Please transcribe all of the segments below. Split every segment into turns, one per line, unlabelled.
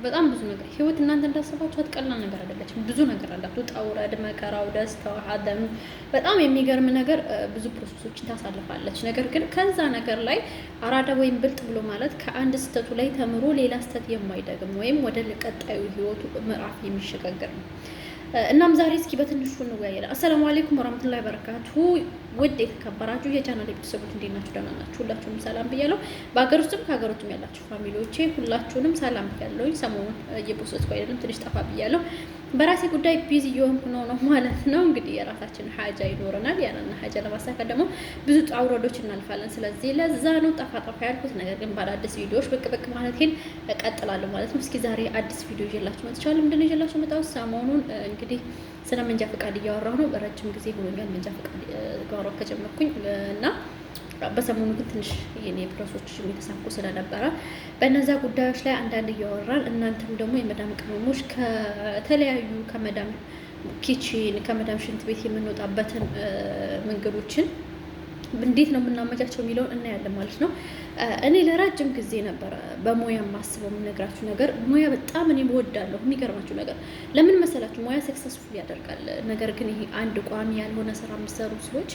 በጣም ብዙ ነገር ህይወት እናንተ እንዳሰባችኋት ቀላል ነገር አይደለችም። ብዙ ነገር አላት። ውጣ ውረድ፣ መከራው፣ ደስታው፣ ሀዘኑ በጣም የሚገርም ነገር ብዙ ፕሮሰሶችን ታሳልፋለች። ነገር ግን ከዛ ነገር ላይ አራዳ ወይም ብልጥ ብሎ ማለት ከአንድ ስህተቱ ላይ ተምሮ ሌላ ስህተት የማይደግም ወይም ወደ ቀጣዩ ህይወቱ ምዕራፍ የሚሸጋገር ነው። እናም ዛሬ እስኪ በትንሹ እንወያያለን። አሰላሙ አለይኩም ወራህመቱላሂ ወበረካቱ። ውድ የተከበራችሁ የቻናል ቤተሰቦች እንዴት ናችሁ? ደህና ናችሁ? ሁላችሁንም ሰላም ብያለሁ። በሀገር ውስጥም ከሀገር ውጭም ያላችሁ ፋሚሊዎቼ ሁላችሁንም ሰላም ብያለሁ። ሰሞኑን እየፖስትኩ አይደለም፣ ትንሽ ጠፋ ብያለሁ። በራሴ ጉዳይ ቢዚ እየሆንኩ ነው ማለት ነው። እንግዲህ የራሳችን ሀጃ ይኖረናል። ያንን ሀጃ ለማሳካት ደግሞ ብዙ ውጣ ውረዶች እናልፋለን። ስለዚህ ለዛ ነው ጠፋ ያልኩት። ነገር ግን በአዳዲስ ቪዲዮዎች ብቅ ማለቴን እቀጥላለሁ ማለት ነው። እስኪ ዛሬ አዲስ ቪዲዮ ይዤላችሁ መጥቻለሁ። ምንድን ነው ይዤላችሁ መጣሁት? ሰሞኑን እንግዲህ ስለ መንጃ ፈቃድ እያወራሁ ነው። ረጅም ጊዜ ሆኖኛል መንጃ ፈቃድ ጋር ከጀመርኩኝ እና በሰሞኑ ግን ትንሽ የኔ ፕሮሰሶች የተሳኩ ስለነበረ በእነዛ ጉዳዮች ላይ አንዳንድ እያወራን እናንተም ደግሞ የመዳም ቅመሞች ከተለያዩ ከመዳም ኪችን ከመዳም ሽንት ቤት የምንወጣበትን መንገዶችን እንዴት ነው የምናመቻቸው የሚለውን እናያለን ማለት ነው። እኔ ለረጅም ጊዜ ነበረ በሙያ ማስበው የምነግራችሁ ነገር ሙያ በጣም እኔ እወዳለሁ። የሚገርማችሁ ነገር ለምን መሰላችሁ? ሙያ ሰክሰስፉል ያደርጋል። ነገር ግን ይሄ አንድ ቋሚ ያልሆነ ስራ የምትሰሩ ሰዎች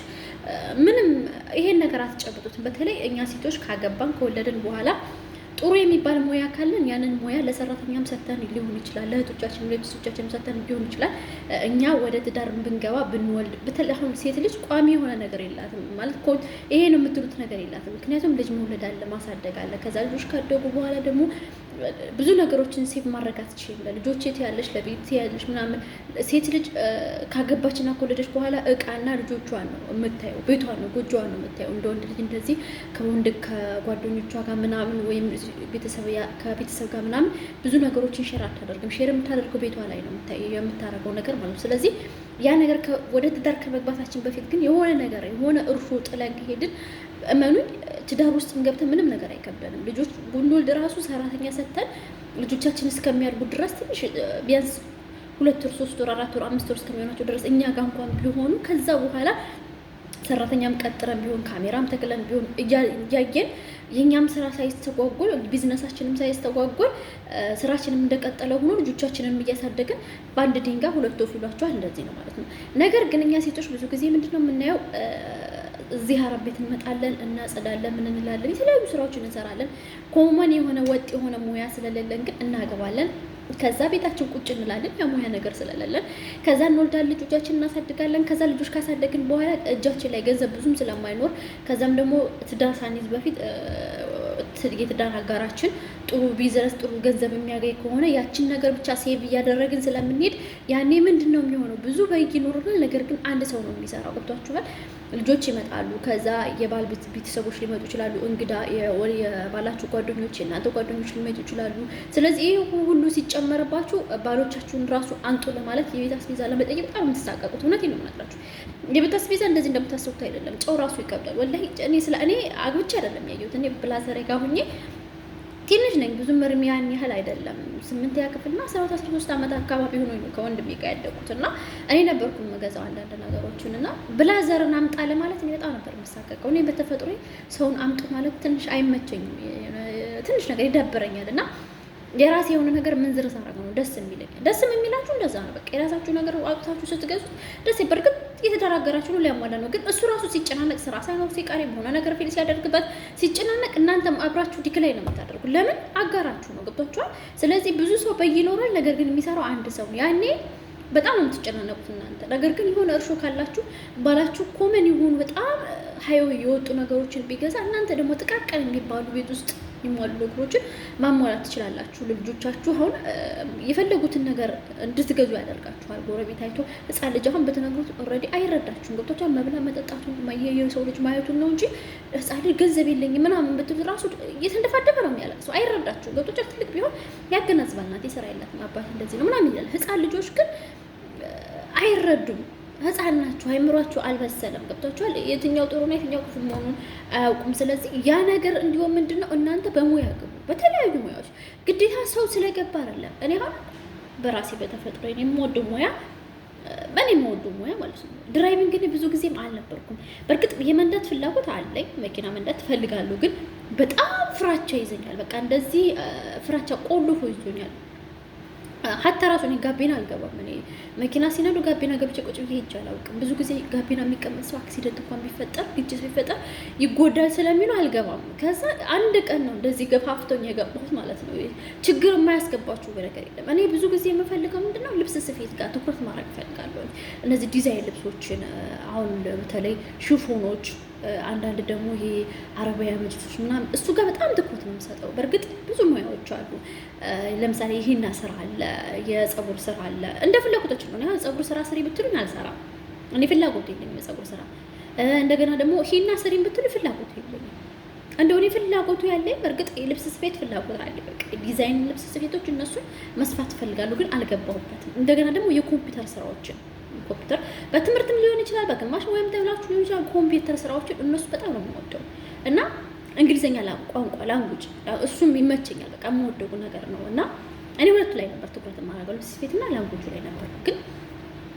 ምንም ይሄን ነገር አትጨብጡትም። በተለይ እኛ ሴቶች ካገባን ከወለድን በኋላ ጥሩ የሚባል ሙያ ካለን ያንን ሙያ ለሰራተኛም ሰተን ሊሆን ይችላል፣ ለእህቶቻችን ለቤተሰቦቻችን ሰተን ሊሆን ይችላል። እኛ ወደ ትዳር ብንገባ ብንወልድ፣ በተለይ አሁን ሴት ልጅ ቋሚ የሆነ ነገር የላትም ማለት ይሄ ነው የምትሉት ነገር የላትም። ምክንያቱም ልጅ መውለድ አለ፣ ማሳደግ አለ። ከዛ ልጆች ካደጉ በኋላ ደግሞ ብዙ ነገሮችን ሴቭ ማድረግ አትችልም። ለልጆች ያለሽ ለቤት ያለሽ ምናምን። ሴት ልጅ ካገባችና ከወለደች በኋላ እቃና ልጆቿን ነው የምታየው፣ ቤቷን ነው ጎጆዋን ነው የምታየው። እንደ ወንድ ልጅ እንደዚህ ከወንድ ከጓደኞቿ ጋር ምናምን ወይም ከቤተሰብ ጋር ምናምን ብዙ ነገሮችን ሼር አታደርግም። ሼር የምታደርገው ቤቷ ላይ ነው የምታደርገው ነገር ማለት ነው። ስለዚህ ያ ነገር ወደ ትዳር ከመግባታችን በፊት ግን የሆነ ነገር የሆነ እርሾ ጥለን ከሄድን እመኑኝ ትዳር ውስጥ ገብተን ምንም ነገር አይከብደንም። ልጆች ብንወልድ ራሱ ሰራተኛ ሰጥተን ልጆቻችን እስከሚያድጉ ድረስ ትንሽ ቢያንስ 2 ወር 3 ወር 4 ወር 5 ወር እስከሚሆናቸው ድረስ እኛ ጋር እንኳን ቢሆኑ ከዛ በኋላ ሰራተኛም ቀጥረን ቢሆን ካሜራም ተክለን ቢሆን እያየን የኛም ስራ ሳይስተጓጎል ቢዝነሳችንም ሳይስተጓጎል ስራችንም እንደቀጠለ ሆኖ ልጆቻችንን እያሳደግን በአንድ ድንጋይ 2 ወፍ ይሏቸዋል። እንደዚህ ነው ማለት ነው። ነገር ግን እኛ ሴቶች ብዙ ጊዜ ምንድነው የምናየው? እዚህ አረብ ቤት እንመጣለን፣ እናጸዳለን፣ ምን እንላለን፣ የተለያዩ ስራዎችን እንሰራለን። ኮመን የሆነ ወጥ የሆነ ሙያ ስለሌለን ግን እናገባለን። ከዛ ቤታችን ቁጭ እንላለን፣ ያ ሙያ ነገር ስለሌለን። ከዛ እንወልዳለን፣ ልጆቻችን እናሳድጋለን። ከዛ ልጆች ካሳደግን በኋላ እጃችን ላይ ገንዘብ ብዙም ስለማይኖር ከዛም ደግሞ ትዳር ሳንይዝ በፊት የትዳር አጋራችን ጥሩ ቢዝነስ ጥሩ ገንዘብ የሚያገኝ ከሆነ ያችን ነገር ብቻ ሴቭ እያደረግን ስለምንሄድ ያኔ ምንድን ነው የሚሆነው? ብዙ በይግ ይኖርናል። ነገር ግን አንድ ሰው ነው የሚሰራው። ገብቷችኋል? ልጆች ይመጣሉ። ከዛ የባል ቤተሰቦች ሊመጡ ይችላሉ። እንግዳ የባላችሁ ጓደኞች የእናንተ ጓደኞች ሊመጡ ይችላሉ። ስለዚህ ይህ ሁሉ ሲጨመርባችሁ ባሎቻችሁን ራሱ አንጡ ለማለት የቤት አስቤዛ ለመጠየቅ በጣም የምትሳቀቁት። እውነቴን ነው የምነግራችሁ። የቤት አስቤዛ እንደዚህ እንደምታስቡት አይደለም። ጨው ራሱ ይከብዳል። ወላሂ እኔ አግብቼ አይደለም ያየሁት። እኔ ብላዘሬ ጋር ሁኜ ትንሽ ነኝ፣ ብዙም እርሜ ያን ያህል አይደለም። 8ኛ ክፍልና 13 ዓመት አካባቢ ሆኖ ነው ከወንድሜ ጋር ያደጉት እና እኔ ነበርኩ የምገዛው አንዳንድ ነገሮችን እና ብላዘርን አምጣ ለማለት እኔ በጣም ነበር የምሳቀቀው። እኔ በተፈጥሮ ሰውን አምጡ ማለት ትንሽ አይመቸኝም፣ ትንሽ ነገር ይደብረኛል እና የራሴ የሆነ ነገር ምንዝር ሳረግ ነው ደስ የሚለኝ። ደስ የሚላችሁ እንደዛ ነው። በቃ የራሳችሁ ነገር አውጥታችሁ ስትገዙ ደስ በርግጥ እየተደራገራችሁ ነው ሊያሟላ ነው። ግን እሱ ራሱ ሲጨናነቅ ስራ ሳይኖር ሲቀር የሆነ ነገር ፊል ሲያደርግበት ሲጨናነቅ እናንተም አብራችሁ ዲክላይ ነው የምታደርጉ። ለምን? አጋራችሁ ነው። ገብቷችኋል? ስለዚህ ብዙ ሰው በይኖራል፣ ነገር ግን የሚሰራው አንድ ሰው ነው። ያኔ በጣም ነው የምትጨናነቁት እናንተ። ነገር ግን የሆነ እርሾ ካላችሁ ባላችሁ ኮመን የሆኑ በጣም ሀይወ የወጡ ነገሮችን ቢገዛ እናንተ ደግሞ ጥቃቅን የሚባሉ ቤት ውስጥ የሚሟሉ ነገሮችን ማሟላት ትችላላችሁ። ልጆቻችሁ አሁን የፈለጉትን ነገር እንድትገዙ ያደርጋችኋል። ጎረቤት አይቶ ህፃን ልጅ አሁን በተነግሩት ኦልሬዲ አይረዳችሁም። ገብቶቻል? መብላ መጠጣቱን የሰው ልጅ ማየቱን ነው እንጂ ህፃን ልጅ ገንዘብ የለኝም ምናምን ብትሉ ራሱ እየተንደፋደፈ ነው የሚያለቅሰው። አይረዳችሁም። ገብቶቻል? ትልቅ ቢሆን ያገናዝባል። እናቴ ስራ የላትም አባት እንደዚህ ነው ምናምን ይላል። ህፃን ልጆች ግን አይረዱም። ህፃን ናቸው፣ አይምሯቸው አልበሰለም። ገብቷችኋል? የትኛው ጥሩ ነው የትኛው ክፉ መሆኑን አያውቁም። ስለዚህ ያ ነገር እንዲሆን ምንድነው እናንተ በሙያ ግቡ። በተለያዩ ሙያዎች ግዴታ ሰው ስለገባ አይደለም። እኔ አሁን በራሴ በተፈጥሮ የምወደው ሙያ በእኔ የምወደው ሙያ ማለት ነው ድራይቪንግ። ግን ብዙ ጊዜም አልነበርኩም። በእርግጥ የመንዳት ፍላጎት አለኝ፣ መኪና መንዳት እፈልጋለሁ። ግን በጣም ፍራቻ ይዘኛል። በቃ እንደዚህ ፍራቻ ቆልፎ ይዞኛል። ሀታ ራሱ እኔ ጋቢና አልገባም። እኔ መኪና ሲነዱ ጋቢና ገብቼ ቁጭ ብዬ ሄጄ አላውቅም። ብዙ ጊዜ ጋቢና የሚቀመጥ ሰው አክሲደንት እንኳን ቢፈጠር ግጭት ቢፈጠር ይጎዳል ስለሚሉ አልገባም። ከዛ አንድ ቀን ነው እንደዚህ ገፋፍቶኝ የገባሁት ማለት ነው። ችግር የማያስገባችሁ ነገር የለም። እኔ ብዙ ጊዜ የምፈልገው ምንድነው ልብስ ስፌት ጋር ትኩረት ማድረግ እፈልጋለሁ። እነዚህ ዲዛይን ልብሶችን አሁን በተለይ ሽፎኖች አንዳንድ ደግሞ ይሄ አረቢያ መጅልሶች ምናምን እሱ ጋር በጣም ትኩረት ነው የምሰጠው። በእርግጥ ብዙ ሙያዎች አሉ። ለምሳሌ ይሄና ስራ አለ፣ የፀጉር ስራ አለ። እንደ ፍላጎቶች ነው። ያ ፀጉር ስራ ስሪ ብትሉኝ አልሰራም። እኔ ፍላጎት የለኝም የፀጉር ስራ። እንደገና ደግሞ ይሄና ስሪን ብትሉ ፍላጎት የለኝም። እንደው እኔ ፍላጎቱ ያለኝ በእርግጥ የልብስ ስፌት ፍላጎት አለ። በቃ ዲዛይን ልብስ ስፌቶች እነሱን መስፋት ፈልጋለሁ፣ ግን አልገባሁበትም። እንደገና ደግሞ የኮምፒውተር ስራዎችን ኮምፒውተር በትምህርትም ሊሆን ይችላል፣ በግማሽ ወይም ተብላችሁ ሊሆን ይችላል። ኮምፒውተር ስራዎችን እነሱ በጣም ነው የምወደው እና እንግሊዘኛ ቋንቋ ላንጉጅ እሱም ይመቸኛል። በቃ የምወደው ነገር ነው እና እኔ ሁለቱ ላይ ነበር ትኩረት የማደርገው ልብስ ስፌትና ላንጉጁ ላይ ነበር። ግን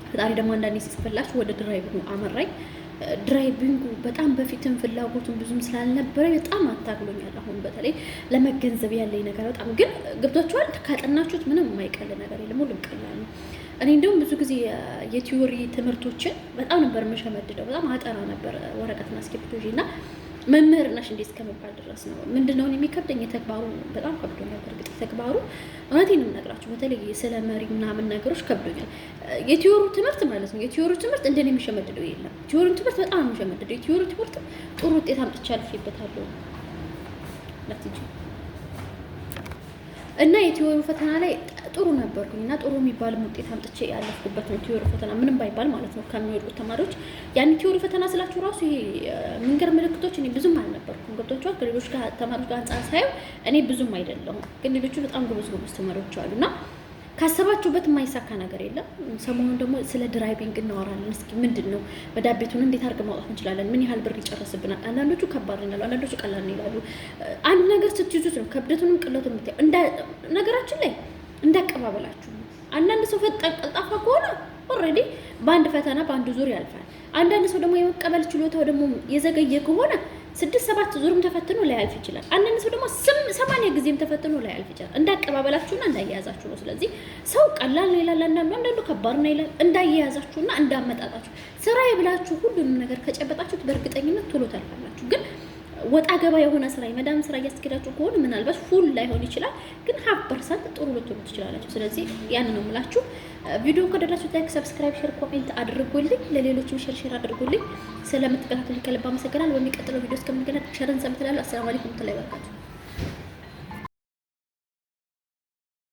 ፈጣሪ ደግሞ አንዳንዴ ሲጽፍላችሁ ወደ ድራይቪንጉ አመራኝ። ድራይቪንጉ በጣም በፊትም ፍላጎቱን ብዙም ስላልነበረ በጣም አታግሎኛል። አሁን በተለይ ለመገንዘብ ያለኝ ነገር በጣም ግን ገብቷችኋል። ካጠናችሁት ምንም የማይቀል ነገር የለም፣ ሁሉም ቀላል ነው። እኔ እንደውም ብዙ ጊዜ የቲዮሪ ትምህርቶችን በጣም ነበር የምሸመድደው። በጣም አጠና ነበር ወረቀትና እስክሪብቶ እና መምህር ነሽ እንዴ እስከመባል ድረስ ነው። ምንድነው የሚከብደኝ? የተግባሩ በጣም ከብዶኛል። በእርግጥ የተግባሩ እውነቴን ነው የምነግራችሁ። በተለይ ስለ መሪ ምናምን ነገሮች ከብዶኛል። የቲዮሪ ትምህርት ማለት ነው። የቲዮሪ ትምህርት እንደኔ የሚሸመድደው የለም። ቲዮሪ ትምህርት በጣም የሚሸመድደው። የቲዮሪ ትምህርት ጥሩ ውጤት አምጥቼ አልፌበታለሁ እና የቲዮሪ ፈተና ላይ ጥሩ ነበርኩኝ እና ጥሩ የሚባል ውጤት አምጥቼ ያለፍኩበት ነው። ቲዮሪ ፈተና ምንም ባይባል ማለት ነው ከሚወዱት ተማሪዎች ያን ቲዮሪ ፈተና ስላችሁ ራሱ ይሄ መንገድ ምልክቶች እኔ ብዙም አልነበርኩም። ገብቷችኋል? ከሌሎች ጋር ተማሪዎች ጋር አንጻር ሳየው እኔ ብዙም አይደለሁም፣ ግን ሌሎቹ በጣም ጎበዝ ተማሪዎች አሉና ካሰባችሁበት የማይሳካ ነገር የለም። ሰሞኑን ደግሞ ስለ ድራይቪንግ እናወራለን። እስኪ ምንድን ነው መዳቤቱን እንዴት አድርገን ማውጣት እንችላለን? ምን ያህል ብር ይጨርስብናል? አንዳንዶቹ ከባድ ነው ይላሉ፣ አንዳንዶቹ ቀላል ነው ይላሉ። አንድ ነገር ስትይዙት ነው ከብደቱንም ቅለቱን የምታየው። ነገራችን ላይ እንዳቀባበላችሁ ነው። አንዳንድ ሰው ፈጣን ቀልጣፋ ከሆነ ኦልሬዲ በአንድ ፈተና በአንድ ዙር ያልፋል። አንዳንድ ሰው ደግሞ የመቀበል ችሎታው ደግሞ የዘገየ ከሆነ 6-7 ዙርም ተፈትኖ ላያልፍ ይችላል። አንዳንድ ሰው ደግሞ 80 ጊዜም ተፈትኖ ላያልፍ ይችላል። እንዳቀባበላችሁና እንዳያያዛችሁ ነው። ስለዚህ ሰው ቀላል ነው ይላል፣ አንዳንዱ ከባድ ነው ይላል። እንዳያያዛችሁና እንዳመጣጣችሁ ስራዬ ብላችሁ ሁሉንም ነገር ከጨበጣችሁት በእርግጠኝነት ቶሎ ታልፋላችሁ። ግን ወጣ ገባ የሆነ ስራ የመዳም ስራ እያስኬዳችሁ ከሆነ ምናልባት ፉል ላይሆን ይችላል፣ ግን 50% ጥሩ ልትሆኑ ትችላላችሁ። ስለዚህ ያን ነው የምላችሁ። ቪዲዮ ከደረሳችሁ ላይክ፣ ሰብስክራይብ፣ ሼር፣ ኮሜንት አድርጉልኝ። ለሌሎችም ሼር አድርጉልኝ። ስለምትከታተሉ ከልብ አመሰግናለሁ። በሚቀጥለው ቪዲዮ እስከምንገናኝ ሸርን ሰምተላሉ። አሰላሙ አለይኩም ወራህመቱላሂ ወበረካቱ።